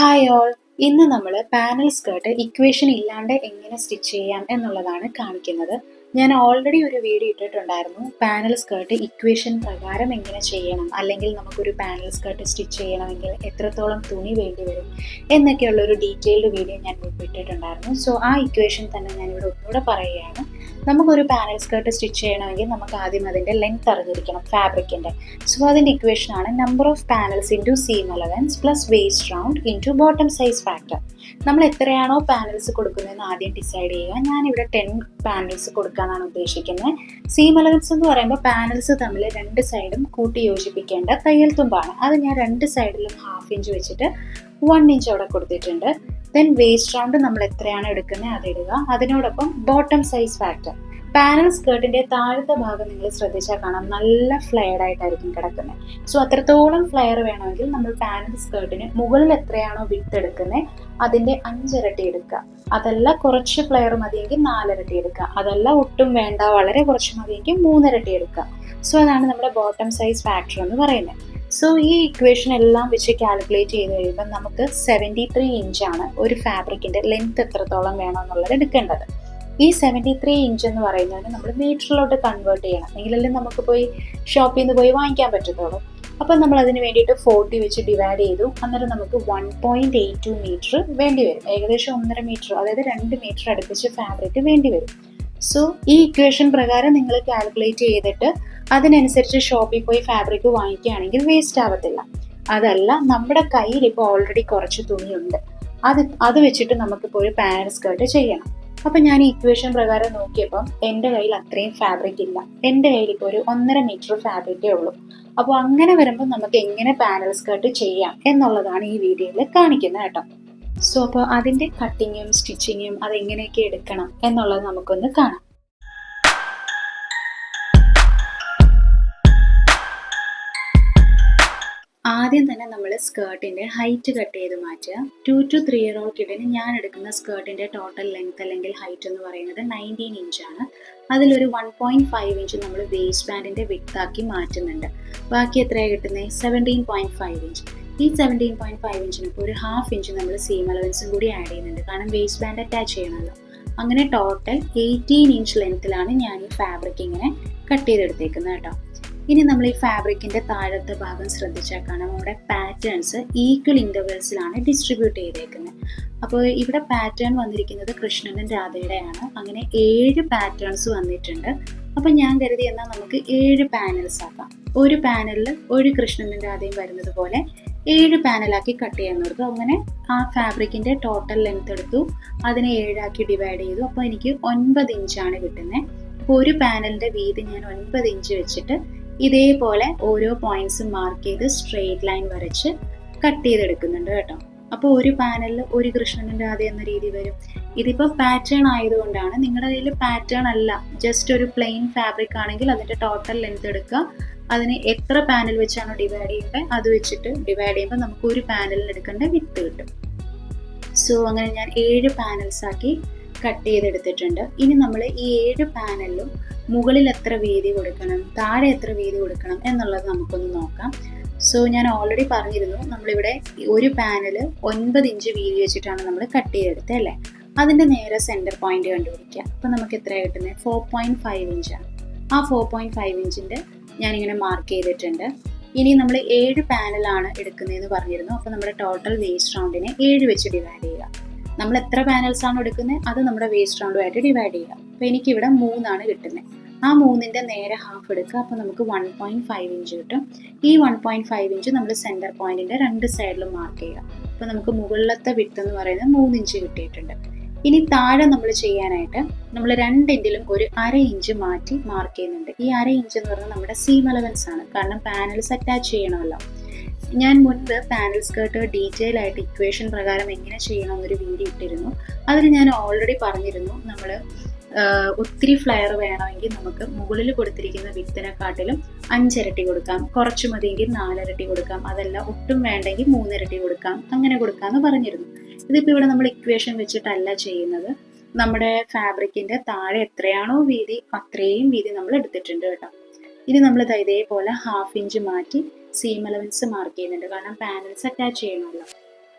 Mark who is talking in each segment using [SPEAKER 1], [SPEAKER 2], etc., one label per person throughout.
[SPEAKER 1] Hi all. ഇന്ന് നമ്മൾ panel skirt equation ഇല്ലാണ്ട് എങ്ങനെ സ്റ്റിച്ച് ചെയ്യാം എന്നുള്ളതാണ് കാണിക്കുന്നത്. ഞാൻ ഓൾറെഡി ഒരു വീഡിയോ ഇട്ടിട്ടുണ്ടായിരുന്നു, പാനൽ സ്കേർട്ട് ഇക്വേഷൻ പ്രകാരം എങ്ങനെ ചെയ്യണം, അല്ലെങ്കിൽ നമുക്കൊരു പാനൽ സ്കേർട്ട് സ്റ്റിച്ച് ചെയ്യണമെങ്കിൽ എത്രത്തോളം തുണി വേണ്ടി വരും എന്നൊക്കെയുള്ള ഒരു ഡീറ്റെയിൽഡ് വീഡിയോ ഞാൻ ഇട്ടിട്ടുണ്ടായിരുന്നു. സോ ആ ഇക്വേഷൻ തന്നെ ഞാനിവിടെ ഒന്നുകൂടെ പറയുകയാണ്. നമുക്കൊരു പാനൽ സ്കേർട്ട് സ്റ്റിച്ച് ചെയ്യണമെങ്കിൽ നമുക്ക് ആദ്യം അതിൻ്റെ ലെങ്ത് അറിഞ്ഞിരിക്കണം, ഫാബ്രിക്കിൻ്റെ. സോ അതിൻ്റെ ഇക്വേഷനാണ് number of panels into seam allowance plus waste round into bottom size factor. നമ്മൾ എത്രയാണോ പാനൽസ് കൊടുക്കുന്നതെന്ന് ആദ്യം ഡിസൈഡ് ചെയ്യുക. ഞാനിവിടെ 10 പാനൽസ് കൊടുക്കാനാണ് ഉദ്ദേശിക്കുന്നത്. സീം അലവൻസ് എന്ന് പറയുമ്പോൾ പാനൽസ് തമ്മിൽ രണ്ട് സൈഡും കൂട്ടി യോജിപ്പിക്കേണ്ട തയ്യൽ തുമ്പാണ്. അത് ഞാൻ രണ്ട് സൈഡിലും 1/2 ഇഞ്ച് വെച്ചിട്ട് 1 ഇഞ്ച് അവിടെ കൊടുത്തിട്ടുണ്ട്. ദെൻ വേസ്റ്റ് റൗണ്ട് നമ്മൾ എത്രയാണ് എടുക്കുന്നത് അതിടുക. അതിനോടൊപ്പം ബോട്ടം സൈസ് ഫാക്ടർ. പാനൽ സ്കേർട്ടിന്റെ താഴത്തെ ഭാഗം നിങ്ങൾ ശ്രദ്ധിച്ചാൽ കാണാം, നല്ല ഫ്ലെയർഡ് ആയിട്ടായിരിക്കും കിടക്കുന്നത്. സോ അത്രത്തോളം ഫ്ലെയർ വേണമെങ്കിൽ നമ്മൾ പാനൽ സ്കേർട്ടിന് മുകളിൽ എത്രയാണോ വിഡ്ത് എടുക്കുന്നത് അതിന്റെ 5 ഇരട്ടി എടുക്കുക. അതല്ല കുറച്ച് ഫ്ലെയർ മതിയെങ്കിൽ 4 ഇരട്ടി എടുക്കുക. അതല്ല ഒട്ടും വേണ്ട, വളരെ കുറച്ച് മതിയെങ്കിൽ 3 ഇരട്ടി എടുക്കുക. സോ അതാണ് നമ്മുടെ ബോട്ടം സൈസ് ഫാക്ടർ എന്ന് പറയുന്നത്. സോ ഈ ഇക്വേഷൻ എല്ലാം വെച്ച് കാൽക്കുലേറ്റ് ചെയ്ത് കഴിയുമ്പോൾ നമുക്ക് 73 ഇഞ്ചാണ് ഒരു ഫാബ്രിക്കിന്റെ ലെങ്ത് എത്രത്തോളം വേണമെന്നുള്ളത് എടുക്കേണ്ടത്. ഈ 73 ഇഞ്ച് എന്ന് പറയുന്നതിന് നമ്മൾ മീറ്ററിലോട്ട് കൺവേർട്ട് ചെയ്യണം, എങ്കിലല്ലേ നമുക്ക് പോയി ഷോപ്പിൽ നിന്ന് പോയി വാങ്ങിക്കാൻ പറ്റത്തുള്ളൂ. അപ്പം നമ്മൾ അതിന് വേണ്ടിയിട്ട് 40 വെച്ച് ഡിവൈഡ് ചെയ്തു. അന്നേരം നമുക്ക് 1.82 മീറ്റർ വേണ്ടി വരും. ഏകദേശം 1.5 മീറ്റർ, അതായത് 2 മീറ്റർ അടുപ്പിച്ച് ഫാബ്രിക് വേണ്ടി വരും. സോ ഈ ഇക്വേഷൻ പ്രകാരം നിങ്ങൾ കാൽക്കുലേറ്റ് ചെയ്തിട്ട് അതിനനുസരിച്ച് ഷോപ്പിൽ പോയി ഫാബ്രിക് വാങ്ങിക്കുകയാണെങ്കിൽ വേസ്റ്റ് ആവത്തില്ല. അതല്ല നമ്മുടെ കയ്യിൽ ഇപ്പോൾ ഓൾറെഡി കുറച്ച് തുണിയുണ്ട്, അത് വെച്ചിട്ട് നമുക്കിപ്പോൾ ഒരു പാനൽ സ്കേർട്ട് ചെയ്യണം. അപ്പം ഞാൻ ഈ ഇക്വേഷൻ പ്രകാരം നോക്കിയപ്പം എൻ്റെ കയ്യിൽ അത്രയും ഫാബ്രിക് ഇല്ല. എൻ്റെ കയ്യിൽ ഇപ്പോൾ ഒരു 1.5 മീറ്റർ ഫാബ്രിക്കേ ഉള്ളൂ. അപ്പോൾ അങ്ങനെ വരുമ്പോൾ നമുക്ക് എങ്ങനെ പാനൽ സ്കേർട്ട് ചെയ്യാം എന്നുള്ളതാണ് ഈ വീഡിയോയിൽ കാണിക്കുന്നത് കേട്ടോ. സോ അപ്പോൾ അതിൻ്റെ കട്ടിങ്ങും സ്റ്റിച്ചിങ്ങും അതെങ്ങനെയൊക്കെ എടുക്കണം എന്നുള്ളത് നമുക്കൊന്ന് കാണാം. ആദ്യം തന്നെ നമ്മൾ സ്കേർട്ടിൻ്റെ ഹൈറ്റ് കട്ട് ചെയ്ത് മാറ്റുക. 2 to 3 ഇയർ ഓൾഡ് കിഡിന് ഞാൻ എടുക്കുന്ന സ്കേർട്ടിൻ്റെ ടോട്ടൽ ലെങ്ത് അല്ലെങ്കിൽ ഹൈറ്റ് എന്ന് പറയുന്നത് 19 ഇഞ്ചാണ്. അതിലൊരു 1.5 ഇഞ്ച് നമ്മൾ വേസ്റ്റ് ബാൻഡിൻ്റെ വിഡ്താക്കി മാറ്റുന്നുണ്ട്. ബാക്കി എത്രയാണ് കിട്ടുന്നത്? 17.5 ഇഞ്ച്. ഈ 17.5 ഇഞ്ചിന് ഇപ്പോൾ ഒരു 1/2 ഇഞ്ച് നമ്മൾ സീം അലവൻസും കൂടി ആഡ് ചെയ്യുന്നുണ്ട്, കാരണം വേസ്റ്റ് ബാൻഡ് അറ്റാച്ച് ചെയ്യണമല്ലോ. അങ്ങനെ ടോട്ടൽ 18 ഇഞ്ച് ലെങ്ത്തിലാണ് ഞാൻ ഈ ഫാബ്രിക് ഇങ്ങനെ കട്ട് ചെയ്തെടുത്തേക്കുന്നത് കേട്ടോ. ഇനി നമ്മൾ ഈ ഫാബ്രിക്കിൻ്റെ താഴത്തെ ഭാഗം ശ്രദ്ധിച്ചാൽ കാണാം, നമ്മുടെ പാറ്റേൺസ് ഈക്വൽ ഇൻ്റർവെൽസിലാണ് ഡിസ്ട്രിബ്യൂട്ട് ചെയ്തേക്കുന്നത്. അപ്പോൾ ഇവിടെ പാറ്റേൺ വന്നിരിക്കുന്നത് കൃഷ്ണനും രാധയുടെയാണ്. അങ്ങനെ 7 പാറ്റേൺസ് വന്നിട്ടുണ്ട്. അപ്പം ഞാൻ കരുതി എന്നാൽ നമുക്ക് 7 പാനൽസ് ആക്കാം. ഒരു പാനലിൽ ഒരു കൃഷ്ണനും രാധയും വരുന്നത് പോലെ 7 പാനലാക്കി കട്ട് ചെയ്യാൻ കൊടുത്തു. അങ്ങനെ ആ ഫാബ്രിക്കിൻ്റെ ടോട്ടൽ ലെങ്ത് എടുത്തു, അതിനെ 7 ആക്കി ഡിവൈഡ് ചെയ്തു. അപ്പോൾ എനിക്ക് 9 ഇഞ്ചാണ് കിട്ടുന്നത്. അപ്പോൾ ഒരു പാനലിൻ്റെ വീതി ഞാൻ 9 ഇഞ്ച് വെച്ചിട്ട് ഇതേപോലെ ഓരോ പോയിന്റ്സും മാർക്ക് ചെയ്ത് സ്ട്രെയിറ്റ് ലൈൻ വരച്ച് കട്ട് ചെയ്തെടുക്കുന്നുണ്ട് കേട്ടോ. അപ്പോൾ ഒരു പാനലിൽ ഒരു കൃഷ്ണനും രാധ എന്ന രീതി വരും. ഇതിപ്പോൾ പാറ്റേൺ ആയതുകൊണ്ടാണ്. നിങ്ങളുടെ കയ്യിൽ പാറ്റേൺ അല്ല, ജസ്റ്റ് ഒരു പ്ലെയിൻ ഫാബ്രിക് ആണെങ്കിൽ അതിൻ്റെ ടോട്ടൽ ലെങ്ത് എടുക്കുക. അതിന് എത്ര പാനൽ വെച്ചാണോ ഡിവൈഡ് ചെയ്യേണ്ടത് അത് വെച്ചിട്ട് ഡിവൈഡ് ചെയ്യുമ്പോൾ നമുക്ക് ഒരു പാനലിന് എടുക്കേണ്ട വിഡ്ത് കിട്ടും. സോ അങ്ങനെ ഞാൻ 7 പാനൽസ് ആക്കി കട്ട് ചെയ്തെടുത്തിട്ടുണ്ട്. ഇനി നമ്മൾ ഈ 7 പാനലിലും മുകളിൽ എത്ര വീതി കൊടുക്കണം, താഴെ എത്ര വീതി കൊടുക്കണം എന്നുള്ളത് നമുക്കൊന്ന് നോക്കാം. സോ ഞാൻ ഓൾറെഡി പറഞ്ഞിരുന്നു, നമ്മളിവിടെ ഒരു പാനല് 9 ഇഞ്ച് വീതി വെച്ചിട്ടാണ് നമ്മൾ കട്ട് ചെയ്തെടുത്തത് അല്ലേ. അതിൻ്റെ നേരെ സെൻറ്റർ പോയിന്റ് കണ്ടുപിടിക്കുക. അപ്പോൾ നമുക്ക് എത്രയാണ് കിട്ടുന്നത്? 4.5 ഇഞ്ചാണ്. ആ 4.5 ഇഞ്ചിൻ്റെ ഞാനിങ്ങനെ മാർക്ക് ചെയ്തിട്ടുണ്ട്. ഇനി നമ്മൾ 7 പാനലാണ് എടുക്കുന്നതെന്ന് പറഞ്ഞിരുന്നു. അപ്പോൾ നമ്മുടെ ടോട്ടൽ വേസ്റ്റ് റൗണ്ടിനെ 7 വെച്ച് ഡിവൈഡ് ചെയ്യുക. നമ്മൾ എത്ര പാനൽസ് ആണ് എടുക്കുന്നത് അത് നമ്മുടെ വേസ്റ്റ് റൗണ്ടുമായിട്ട് ഡിവൈഡ് ചെയ്യുക. അപ്പോൾ എനിക്കിവിടെ 3 കിട്ടുന്നത്. ആ 3ൻ്റെ നേരെ 1/2 എടുക്കുക. അപ്പോൾ നമുക്ക് 1.5 ഇഞ്ച് കിട്ടും. ഈ 1.5 ഇഞ്ച് നമ്മൾ സെൻറ്റർ പോയിന്റിൻ്റെ 2 സൈഡിലും മാർക്ക് ചെയ്യുക. അപ്പോൾ നമുക്ക് മുകളിലത്തെ വിഡ്ത് എന്ന് പറയുന്നത് 3 ഇഞ്ച് കിട്ടിയിട്ടുണ്ട്. ഇനി താഴെ നമ്മൾ ചെയ്യാനായിട്ട് നമ്മൾ 2 എൻഡിലും ഒരു 1/2 ഇഞ്ച് മാറ്റി മാർക്ക് ചെയ്യുന്നുണ്ട്. ഈ 1/2 ഇഞ്ച് എന്ന് പറയുന്നത് നമ്മുടെ സീം അലവൻസ് ആണ്, കാരണം പാനൽസ് അറ്റാച്ച് ചെയ്യണമല്ലോ. ഞാൻ മുൻപ് പാനൽ സ്കേർട്ട് ഡീറ്റെയിൽ ആയിട്ട് ഇക്വേഷൻ പ്രകാരം എങ്ങനെ ചെയ്യണമെന്നൊരു വീഡിയോ ഇട്ടിരുന്നു. അതിൽ ഞാൻ ഓൾറെഡി പറഞ്ഞിരുന്നു, നമ്മൾ ഒത്തിരി ഫ്ലെയർ വേണമെങ്കിൽ നമുക്ക് മുകളിൽ കൊടുത്തിരിക്കുന്ന വിത്തിനെക്കാട്ടിലും 5 ഇരട്ടി കൊടുക്കാം, കുറച്ച് മതിയെങ്കിൽ 4 ഇരട്ടി കൊടുക്കാം, അതല്ല ഒട്ടും വേണ്ടെങ്കിൽ 3 ഇരട്ടി കൊടുക്കാം, അങ്ങനെ കൊടുക്കാമെന്ന് പറഞ്ഞിരുന്നു. ഇതിപ്പോൾ ഇവിടെ നമ്മൾ ഇക്വേഷൻ വെച്ചിട്ടല്ല ചെയ്യുന്നത്. നമ്മുടെ ഫാബ്രിക്കിൻ്റെ താഴെ എത്രയാണോ വീതി അത്രയും വീതി നമ്മൾ എടുത്തിട്ടുണ്ട് കേട്ടോ. ഇനി നമ്മൾ ഇതേപോലെ 1/2 ഇഞ്ച് മാറ്റി സീം അലവൻസ് മാർക്ക് ചെയ്യുന്നുണ്ട്, കാരണം പാനൽസ് അറ്റാച്ച് ചെയ്യണമല്ലോ.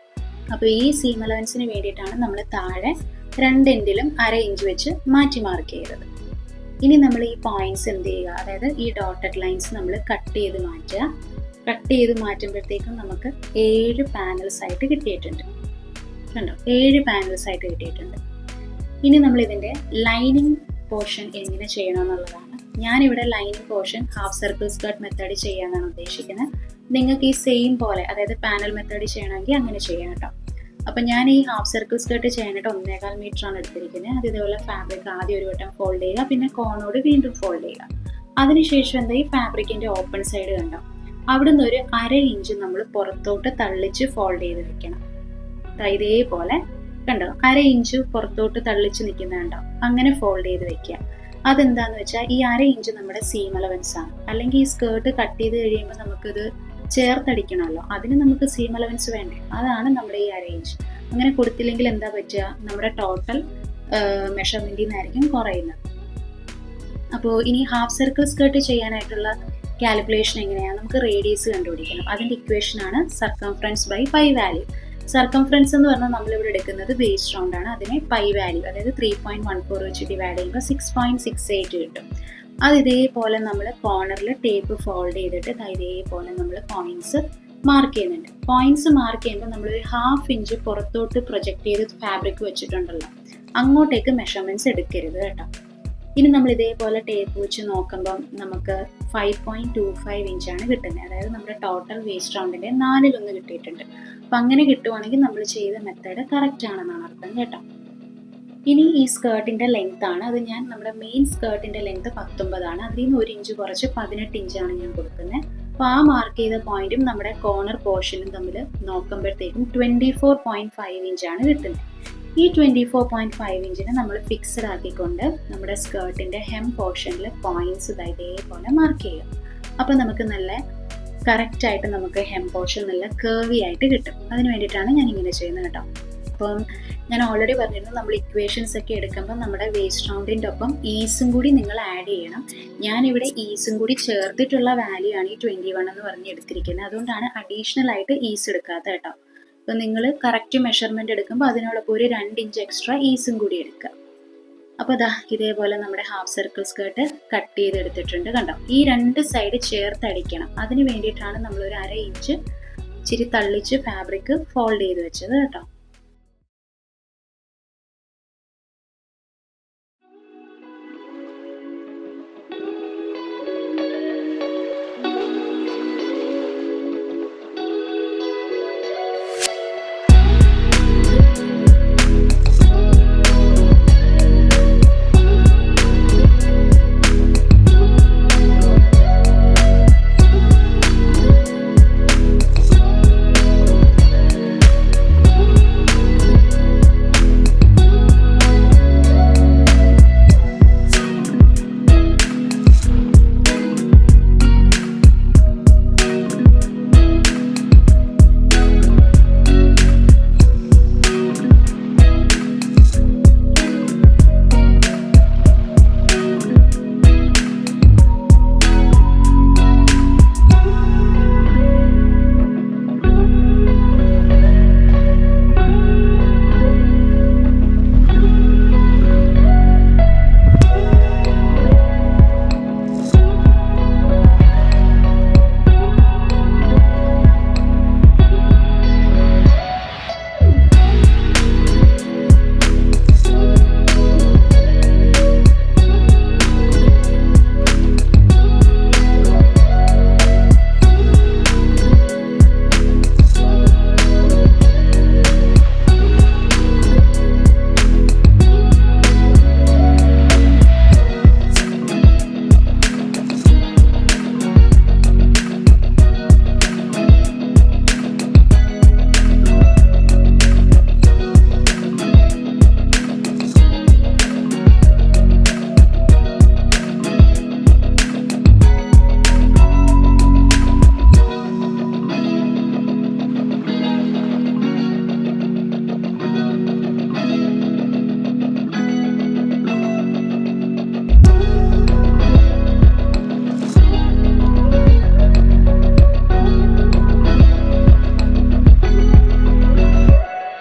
[SPEAKER 1] അപ്പോൾ ഈ സീം അലവൻസിന് വേണ്ടിയിട്ടാണ് നമ്മൾ താഴെ 2 എൻഡിലും 1/2 ഇഞ്ച് വെച്ച് മാറ്റി മാർക്ക് ചെയ്തത്. ഇനി നമ്മൾ ഈ പോയിന്റ്സ് എന്ത് ചെയ്യുക, അതായത് ഈ ഡോട്ടഡ് ലൈൻസ് നമ്മൾ കട്ട് ചെയ്ത് മാറ്റുക. കട്ട് ചെയ്ത് മാറ്റുമ്പോഴത്തേക്കും നമുക്ക് 7 പാനൽസ് ആയിട്ട് കിട്ടിയിട്ടുണ്ട്. കണ്ടോ, 7 പാനൽസ് ആയിട്ട് കിട്ടിയിട്ടുണ്ട്. ഇനി നമ്മൾ ഇതിൻ്റെ ലൈനിങ് പോർഷൻ എങ്ങനെ ചെയ്യണമെന്നുള്ളതാണ്. ഞാനിവിടെ lining portion half circle skirt method ചെയ്യാനാണ് ഉദ്ദേശിക്കുന്നത്. നിങ്ങൾക്ക് ഈ സെയിം പോലെ, അതായത് പാനൽ മെത്തേഡ് ചെയ്യണമെങ്കിൽ അങ്ങനെ ചെയ്യാം കേട്ടോ. അപ്പം ഞാൻ ഈ ഹാഫ് സർക്കിൾ സ്കേർട്ട് ചെയ്യാനായിട്ട് 1.25 മീറ്ററാണ് എടുത്തിരിക്കുന്നത്. അത് ഇതേപോലെ ഫാബ്രിക് ആദ്യം ഒരു വട്ടം ഫോൾഡ് ചെയ്യുക, പിന്നെ കോണോട് വീണ്ടും ഫോൾഡ് ചെയ്യുക. അതിനുശേഷം എന്താ, ഈ ഫാബ്രിക്കിൻ്റെ ഓപ്പൺ സൈഡ് കണ്ടോ, അവിടുന്ന് ഒരു 1/2 ഇഞ്ച് നമ്മൾ പുറത്തോട്ട് തള്ളിച്ച് ഫോൾഡ് ചെയ്ത് വെക്കണം. ഇതേപോലെ കണ്ടോ, 1/2 ഇഞ്ച് പുറത്തോട്ട് തള്ളിച്ച് നിൽക്കുന്നുണ്ടോ, അങ്ങനെ ഫോൾഡ് ചെയ്ത് വെക്കുക. അതെന്താന്ന് വെച്ചാൽ ഈ 1/2 ഇഞ്ച് നമ്മുടെ സീം അലവൻസ് ആണ്. അല്ലെങ്കിൽ ഈ സ്കേർട്ട് കട്ട് ചെയ്ത് കഴിയുമ്പോൾ നമുക്കിത് ചേർത്തടിക്കണമല്ലോ, അതിന് നമുക്ക് സീം അലവൻസ് വേണ്ടേ, അതാണ് നമ്മുടെ ഈ 1/2 ഇഞ്ച്. അങ്ങനെ കൊടുത്തില്ലെങ്കിൽ എന്താ പറ്റുക, നമ്മുടെ ടോട്ടൽ മെഷർമെൻറ്റിൽ നിന്നായിരിക്കും കുറയുന്നത്. അപ്പോൾ ഇനി ഹാഫ് സർക്കിൾ സ്കേർട്ട് ചെയ്യാനായിട്ടുള്ള കാൽക്കുലേഷൻ എങ്ങനെയാണ്, നമുക്ക് റേഡിയസ് കണ്ടുപിടിക്കണം. അതിൻ്റെ ഇക്വേഷനാണ് circumference by pi value. Circumference എന്ന് പറഞ്ഞാൽ നമ്മളിവിടെ എടുക്കുന്നത് വേസ്റ്റ് റൗണ്ട് ആണ്. അതിനെ പൈ വാല്യൂ, അതായത് 3.14 വെച്ച് ഡിവൈഡ് ചെയ്യുമ്പോൾ 6.68 കിട്ടും. അത് ഇതേപോലെ നമ്മൾ കോർണറിൽ ടേപ്പ് ഫോൾഡ് ചെയ്തിട്ട് ഇതേപോലെ നമ്മൾ പോയിന്റ്സ് മാർക്ക് ചെയ്യുന്നുണ്ട്. പോയിന്റ്സ് മാർക്ക് ചെയ്യുമ്പോൾ നമ്മളൊരു 1/2 ഇഞ്ച് പുറത്തോട്ട് പ്രൊജക്റ്റ് ചെയ്ത് ഫാബ്രിക് വെച്ചിട്ടുണ്ടല്ലോ, അങ്ങോട്ടേക്ക് മെഷർമെൻറ്റ്സ് എടുക്കരുത് കേട്ടോ. ഇനി നമ്മൾ ഇതേപോലെ ടേപ്പ് വെച്ച് നോക്കുമ്പം നമുക്ക് 5.25 ഇഞ്ചാണ് കിട്ടുന്നത്. അതായത് നമ്മുടെ ടോട്ടൽ വേസ്റ്റ് റൗണ്ടിൻ്റെ 4/1 കിട്ടിയിട്ടുണ്ട്. അപ്പം അങ്ങനെ കിട്ടുവാണെങ്കിൽ നമ്മൾ ചെയ്ത മെത്തേഡ് കറക്റ്റ് ആണെന്നാണ് അർത്ഥം കേട്ടോ. ഇനി ഈ സ്കേർട്ടിൻ്റെ ലെങ്ത് ആണ്. അത് ഞാൻ നമ്മുടെ മെയിൻ സ്കേർട്ടിൻ്റെ ലെങ്ത് 19 ആണ്. അതിൽ നിന്ന് 1 ഇഞ്ച് കുറച്ച് 18 ഇഞ്ചാണ് ഞാൻ കൊടുക്കുന്നത്. അപ്പോൾ ആ മാർക്ക് ചെയ്ത പോയിന്റും നമ്മുടെ കോർണർ പോർഷനും തമ്മിൽ നോക്കുമ്പോഴത്തേക്കും 24.5 ഇഞ്ചാണ് കിട്ടുന്നത്. ഈ 24.5 ഇഞ്ചിനെ നമ്മൾ ഫിക്സഡ് ആക്കിക്കൊണ്ട് നമ്മുടെ സ്കേർട്ടിൻ്റെ ഹെം പോർഷനിൽ പോയിന്റ്സ് ഇതേപോലെ മാർക്ക് ചെയ്യും. അപ്പോൾ നമുക്ക് നല്ല കറക്റ്റായിട്ട് നമുക്ക് ഹെം പോർഷൻ നല്ല കേർവി ആയിട്ട് കിട്ടും. അതിന് വേണ്ടിയിട്ടാണ് ഞാൻ ഇങ്ങനെ ചെയ്യുന്നത് കേട്ടോ. അപ്പം ഞാൻ ഓൾറെഡി പറഞ്ഞിരുന്നു, നമ്മൾ ഇക്വേഷൻസ് ഒക്കെ എടുക്കുമ്പോൾ നമ്മുടെ വേസ്റ്റ് റൗണ്ടിൻ്റെ ഒപ്പം ഈസും കൂടി നിങ്ങൾ ആഡ് ചെയ്യണം. ഞാനിവിടെ ഈസും കൂടി ചേർത്തിട്ടുള്ള വാല്യൂ ആണ് ഈ 21 എന്ന് പറഞ്ഞ് എടുത്തിരിക്കുന്നത്. അതുകൊണ്ടാണ് അഡീഷണൽ ആയിട്ട് ഈസ് എടുക്കാത്ത കേട്ടോ. അപ്പോൾ നിങ്ങൾ കറക്റ്റ് മെഷർമെൻറ്റ് എടുക്കുമ്പോൾ അതിനോടൊപ്പം ഒരു 2 ഇഞ്ച് എക്സ്ട്രാ ഈസും കൂടി എടുക്കുക. അപ്പോൾ ഇതേപോലെ നമ്മുടെ ഹാഫ് സർക്കിൾ സ്കേർട്ട് കട്ട് ചെയ്തെടുത്തിട്ടുണ്ട്. കണ്ടോ, ഈ 2 സൈഡ് ചേർത്തടിക്കണം. അതിന് വേണ്ടിയിട്ടാണ് നമ്മളൊരു 1/2 ഇഞ്ച് ഇച്ചിരി തള്ളിച്ച് ഫാബ്രിക് ഫോൾഡ് ചെയ്ത് വെച്ചത് കേട്ടോ.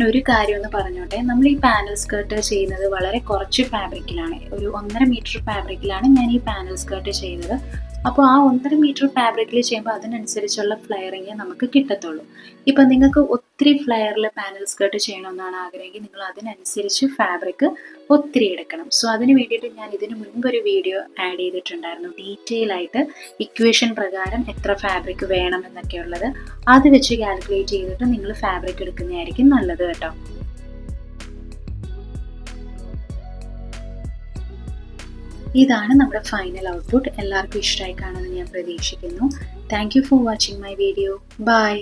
[SPEAKER 1] ഞാനൊരു കാര്യം ഒന്ന് പറഞ്ഞോട്ടെ. നമ്മൾ ഈ പാനൽ സ്കേർട്ട് ചെയ്യുന്നത് വളരെ കുറച്ച് ഫാബ്രിക്കിലാണ്. ഒരു 1.5 മീറ്റർ ഫാബ്രിക്കിലാണ് ഞാൻ ഈ പാനൽ സ്കേർട്ട് ചെയ്തത്. അപ്പോൾ ആ 1.5 മീറ്റർ ഫാബ്രിക്കിൽ ചെയ്യുമ്പോൾ അതിനനുസരിച്ചുള്ള ഫ്ലെയറിങ്ങേ നമുക്ക് കിട്ടത്തുള്ളൂ. ഇപ്പം നിങ്ങൾക്ക് ഒത്തിരി ഫ്ലെയറിൽ പാനൽ സ്കേർട്ട് ചെയ്യണമെന്നാണ് ആഗ്രഹമെങ്കിൽ നിങ്ങൾ അതിനനുസരിച്ച് ഫാബ്രിക് ഒത്തിരി എടുക്കണം. സോ അതിന് വേണ്ടിയിട്ട് ഞാൻ ഇതിന് മുൻപൊരു വീഡിയോ ആഡ് ചെയ്തിട്ടുണ്ടായിരുന്നു, ഡീറ്റെയിൽ ആയിട്ട് ഇക്വേഷൻ പ്രകാരം എത്ര ഫാബ്രിക് വേണം എന്നൊക്കെയുള്ളത്. അത് വെച്ച് കാൽക്കുലേറ്റ് ചെയ്തിട്ട് നിങ്ങൾ ഫാബ്രിക് എടുക്കുന്നതായിരിക്കും നല്ലത് കേട്ടോ. ഇതാണ് നമ്മുടെ ഫൈനൽ ഔട്ട്പുട്ട്. എല്ലാവർക്കും ഇഷ്ടമായി കാണുമെന്ന് ഞാൻ പ്രതീക്ഷിക്കുന്നു. Thank you for watching my video. By.